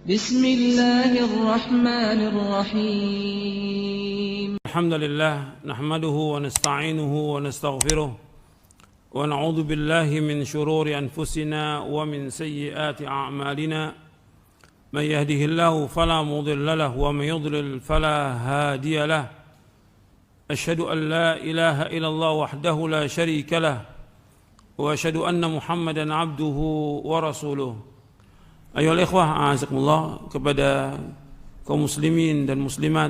بسم الله الرحمن الرحيم الحمد لله نحمده ونستعينه ونستغفره ونعوذ بالله من شرور أنفسنا ومن سيئات أعمالنا من يهده الله فلا مضل له ومن يضلل فلا هادي له أشهد أن لا إله إلا الله وحده لا شريك له وأشهد أن محمدا عبده ورسوله. Ayohal ikhwah, a'azakumullah, kepada kaum muslimin dan muslimat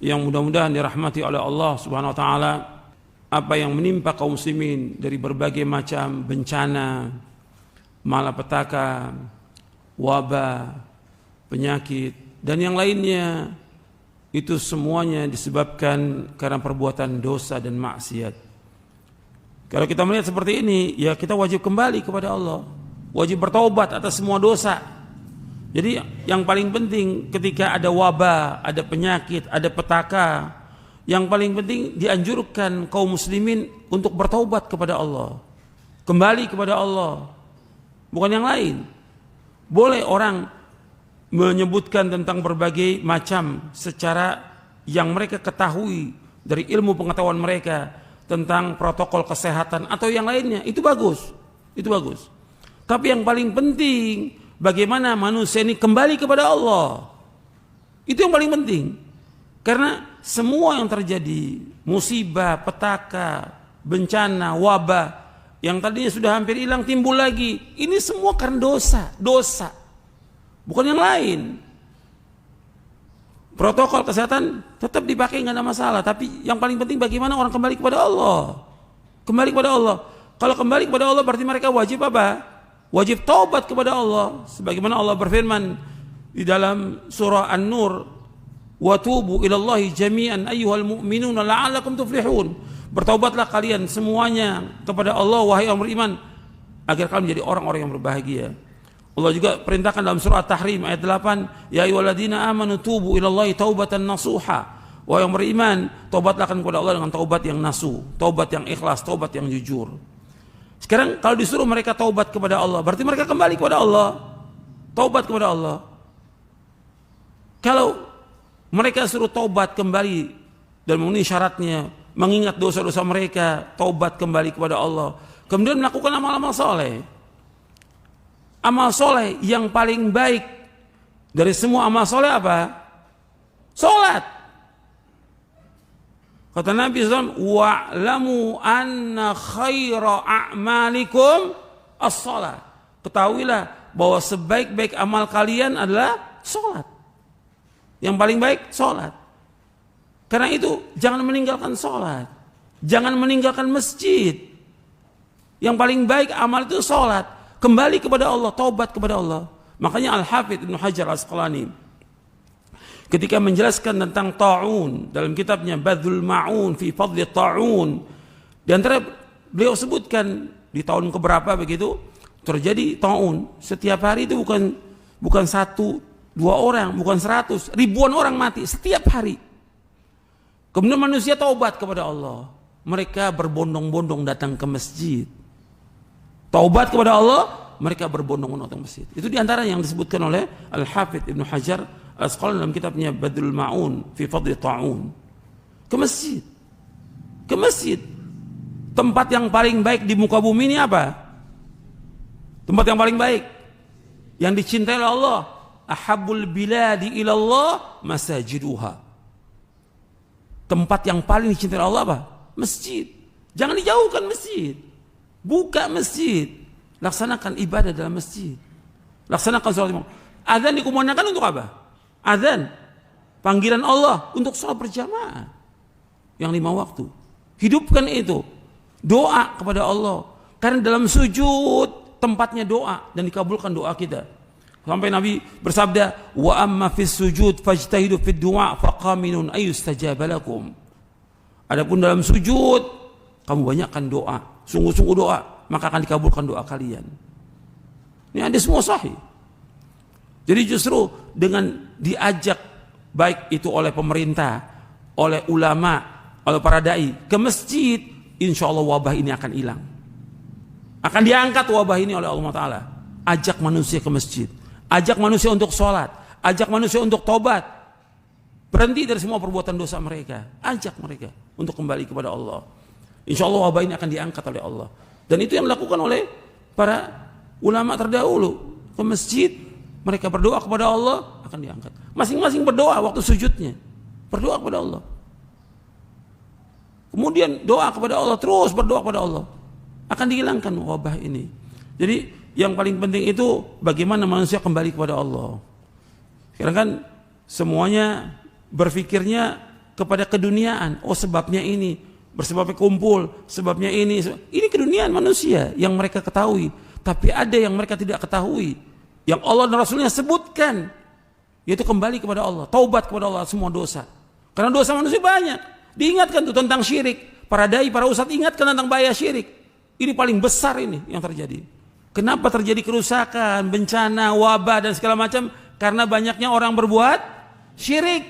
yang mudah-mudahan dirahmati oleh Allah Subhanahu wa taala. Apa yang menimpa kaum muslimin dari berbagai macam bencana, malapetaka, wabah, penyakit dan yang lainnya, itu semuanya disebabkan karena perbuatan dosa dan maksiat. Kalau kita melihat seperti ini, ya kita wajib kembali kepada Allah, wajib bertaubat atas semua dosa. Jadi yang paling penting ketika ada wabah, ada penyakit, ada petaka, yang paling penting dianjurkan kaum muslimin untuk bertaubat kepada Allah, kembali kepada Allah, bukan yang lain. Boleh orang menyebutkan tentang berbagai macam secara yang mereka ketahui dari ilmu pengetahuan mereka tentang protokol kesehatan atau yang lainnya, itu bagus, itu bagus. Tapi yang paling penting, bagaimana manusia ini kembali kepada Allah. Itu yang paling penting. Karena semua yang terjadi, musibah, petaka, bencana, wabah, yang tadinya sudah hampir hilang timbul lagi, ini semua karena dosa. Bukan yang lain. Protokol kesehatan tetap dipakai, nggak ada masalah. Tapi yang paling penting bagaimana orang kembali kepada Allah. Kembali kepada Allah. Kalau kembali kepada Allah berarti mereka wajib apa? Wajib taubat kepada Allah, sebagaimana Allah berfirman di dalam surah An-Nur, wa tubu ilallahi jami'an ayyuhal mu'minuna la'allakum tuflihun. Bertaubatlah kalian semuanya kepada Allah wahai orang beriman, agar kalian menjadi orang-orang yang berbahagia. Allah juga perintahkan dalam surah At-Tahrim ayat 8, ya ayyuhalladzina amanu tubu ilallahi taubatan nasuha. Wahai yang beriman, taubatlah kepada Allah dengan taubat yang nasuh, taubat yang ikhlas, taubat yang jujur. Sekarang kalau disuruh mereka taubat kepada Allah, berarti mereka kembali kepada Allah, taubat kepada Allah. Kalau mereka suruh taubat kembali dan memenuhi syaratnya, mengingat dosa-dosa mereka, taubat kembali kepada Allah, kemudian melakukan amal-amal soleh. Amal soleh yang paling baik dari semua amal soleh apa? Salat. Kata Nabi SAW, wa'lamu anna khaira a'malikum as-salat. Ketahuilah bahwa sebaik-baik amal kalian adalah salat. Yang paling baik salat. Karena itu jangan meninggalkan salat, jangan meninggalkan masjid. Yang paling baik amal itu salat. Kembali kepada Allah, taubat kepada Allah. Makanya Al-Hafidz Ibnu Hajar Al-Asqalani ketika menjelaskan tentang ta'un dalam kitabnya Badhul Ma'un fi Fadli Ta'un, di antara beliau sebutkan di tahun keberapa begitu terjadi ta'un. Setiap hari itu bukan satu, dua orang, bukan 100, ribuan orang mati setiap hari. Kemudian manusia taubat kepada Allah, mereka berbondong-bondong datang ke masjid. Taubat kepada Allah, mereka berbondong-bondong datang ke masjid. Itu di antara yang disebutkan oleh Al-Hafidz Ibnu Hajar Al-Asqalani dalam kitabnya Badhul Ma'un fi Fadli Ta'un. Ke masjid. Ke masjid. Tempat yang paling baik di muka bumi ini apa? Tempat yang paling baik yang dicintai oleh Allah. Ahabbul biladi ilallah masajiduha. Tempat yang paling dicintai oleh Allah apa? Masjid. Jangan dijauhkan masjid. Buka masjid. Laksanakan ibadah dalam masjid. Laksanakan sholat imam. Azan dikumandangkan untuk apa? Azan, panggilan Allah untuk sholat berjamaah yang 5 waktu. Hidupkan itu. Doa kepada Allah. Karena dalam sujud tempatnya doa dan dikabulkan doa kita. Sampai Nabi bersabda, wa amma fis sujud fajtahidu fid du'a faqaminun ayyustajaba lakum. Adapun dalam sujud kamu banyakkan doa, sungguh-sungguh doa, maka akan dikabulkan doa kalian. Ini ada semua sahih. Jadi justru dengan diajak baik itu oleh pemerintah, oleh ulama, oleh para dai ke masjid, insya Allah wabah ini akan hilang. Akan diangkat wabah ini oleh Allah Ta'ala. Ajak manusia ke masjid, ajak manusia untuk sholat, Ajak manusia untuk tobat. Berhenti dari semua perbuatan dosa mereka. Ajak mereka untuk kembali kepada Allah. Insya Allah wabah ini akan diangkat oleh Allah. Dan itu yang dilakukan oleh para ulama terdahulu. Ke masjid, mereka berdoa kepada Allah, akan diangkat. Masing-masing berdoa waktu sujudnya. Berdoa kepada Allah. Kemudian doa kepada Allah, terus berdoa kepada Allah. Akan dihilangkan wabah ini. Jadi yang paling penting itu bagaimana manusia kembali kepada Allah. Sekarang kan semuanya berpikirnya kepada keduniaan. Oh sebabnya ini, bersebabnya kumpul, sebabnya ini. Ini keduniaan manusia yang mereka ketahui. Tapi ada yang mereka tidak ketahui, yang Allah dan Rasulnya sebutkan, yaitu kembali kepada Allah, taubat kepada Allah semua dosa. Karena dosa manusia banyak. Diingatkan tuh tentang syirik. Para dai, para ustadz ingatkan tentang bahaya syirik. Ini paling besar ini yang terjadi. Kenapa terjadi kerusakan, bencana, wabah dan segala macam? Karena banyaknya orang berbuat syirik.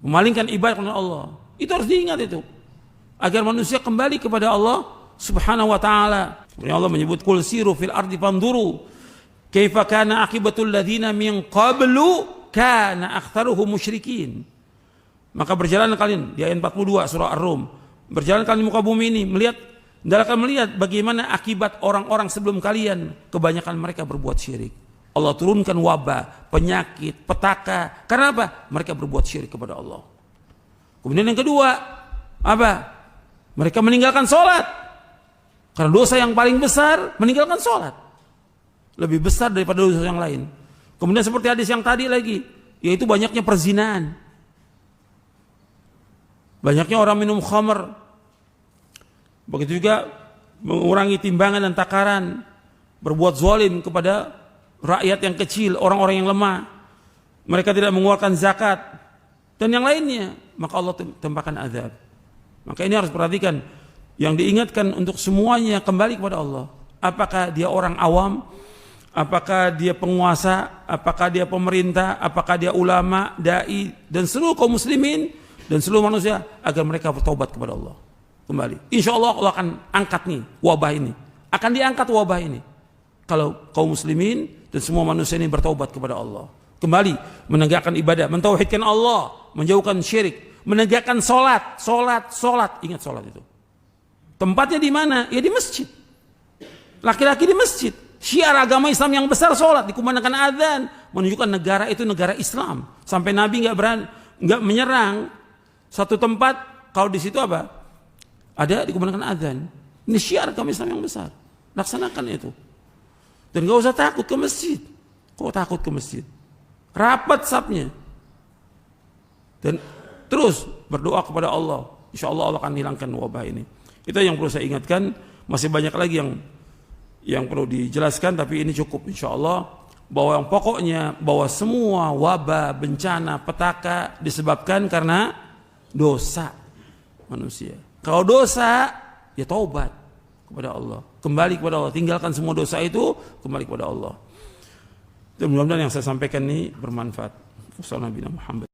Memalingkan ibadah kepada Allah. Itu harus diingat itu. Agar manusia kembali kepada Allah Subhanahu wa ta'ala. Allah menyebut kul siru fil ardi fanduru kaifa kana akibatul ladzina min qablu kana aktsaruhum musyrikin. Maka berjalan kalian di ayat 42 surah Ar-Rum. Berjalan kalian di muka bumi ini akan melihat bagaimana akibat orang-orang sebelum kalian, kebanyakan mereka berbuat syirik. Allah turunkan wabah, penyakit, petaka. Karena apa? Mereka berbuat syirik kepada Allah. Kemudian yang kedua, apa? Mereka meninggalkan sholat. Karena dosa yang paling besar meninggalkan sholat. Lebih besar daripada dosa yang lain. Kemudian seperti hadis yang tadi lagi, yaitu banyaknya perzinaan. Banyaknya orang minum khamr. Begitu juga mengurangi timbangan dan takaran. Berbuat zalim kepada rakyat yang kecil, orang-orang yang lemah. Mereka tidak mengeluarkan zakat. Dan yang lainnya. Maka Allah tempahkan azab. Maka ini harus perhatikan. Yang diingatkan untuk semuanya kembali kepada Allah. Apakah dia orang awam? Apakah dia penguasa? Apakah dia pemerintah? Apakah dia ulama, dai, dan seluruh kaum muslimin dan seluruh manusia, agar mereka bertobat kepada Allah kembali. Insya Allah Allah akan angkat nih wabah ini, akan diangkat wabah ini kalau kaum muslimin dan semua manusia ini bertobat kepada Allah, kembali menegakkan ibadah, mentauhidkan Allah, menjauhkan syirik, menegakkan sholat. Ingat sholat itu tempatnya di mana? Ya di masjid. Laki-laki di masjid. Syiar agama Islam yang besar sholat, dikumandangkan adzan, menunjukkan negara itu negara Islam. Sampai Nabi nggak menyerang satu tempat kalau di situ apa? Ada dikumandangkan adzan. Ini syiar agama Islam yang besar. Laksanakan itu. Dan gak usah takut ke masjid. Kok takut ke masjid? Rapat safnya. Dan terus berdoa kepada Allah. Insya Allah Allah akan hilangkan wabah ini. Itu yang perlu saya ingatkan. Masih banyak lagi yang perlu dijelaskan, tapi ini cukup insya Allah. Bahwa yang pokoknya bahwa semua wabah, bencana, petaka disebabkan karena dosa manusia. Kalau dosa, ya taubat kepada Allah, kembali kepada Allah, tinggalkan semua dosa itu, kembali kepada Allah. Dan mudah-mudahan yang saya sampaikan ini bermanfaat. Wassalamualaikum warahmatullahi wabarakatuh.